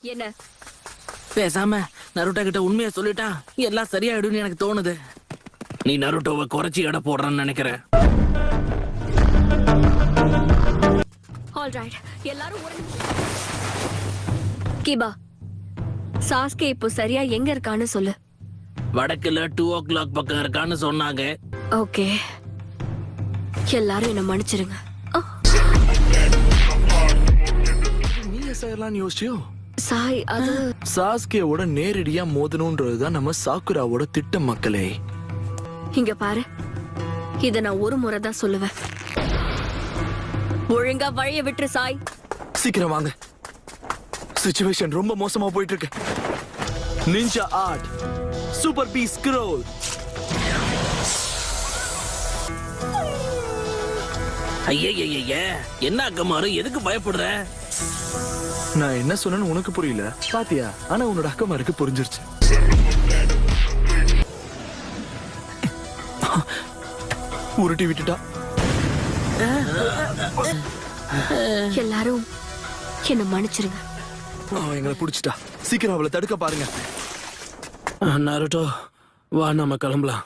என்ன பேசாம நருட்டோ கிட்ட உண்மையை சொல்லிட்டா எல்லாம் சரியாயிடும்னு எனக்கு தோணுது. நீ நருட்டோவை குறைச்சி எடை போடுறன்னு நினைக்கிற. ஆல்ரைட், எல்லாரும் ஒரு கிபா, சாஸ்கே இப்போ சரியா எங்க இருக்கான்னு சொல்லு. வடக்குல 2 o'clock பக்கம் இருக்கான்னு சொன்னாங்க. ஓகே, எல்லாரும் என்ன மன்னிச்சிருங்க. நீ செய்யலாம்னு யோசிச்சியோ? சாய், அது சாஸ்கேவோட நேரடியா மோதணும்ன்றதுதான் நம்ம சாக்குராவோட திட்டம் மக்களே. இங்க பாரு, இத நான் ஒரு முறை தான் சொல்லுவேன். ஒழுங்கா வழிய விட்டுரு சாய். சீக்கிரம் வாங்க, சிச்சுவேஷன் ரொம்ப மோசமா போயிட்டு இருக்கு. நிஞ்சா ஆர்ட் சூப்பர் பீ ஸ்க்ரோல். ஐய என்ன அக்கமாரு, எதுக்கு பயப்படுற? நான் என்ன சொன்னேன்னு உனக்கு புரியல பாத்தியா? ஆனா உன்னோட அக்கமாருக்கு புரிஞ்சிருச்சு. உருட்டி விட்டுட்டா. எல்லாரும் என்ன மன்னிச்சிருங்க. எங்களை புடிச்சிட்டா. சீக்கிரம் அவளை தடுக்க பாருங்க. நருட்டோ வா, நம்ம கிளம்பலாம்.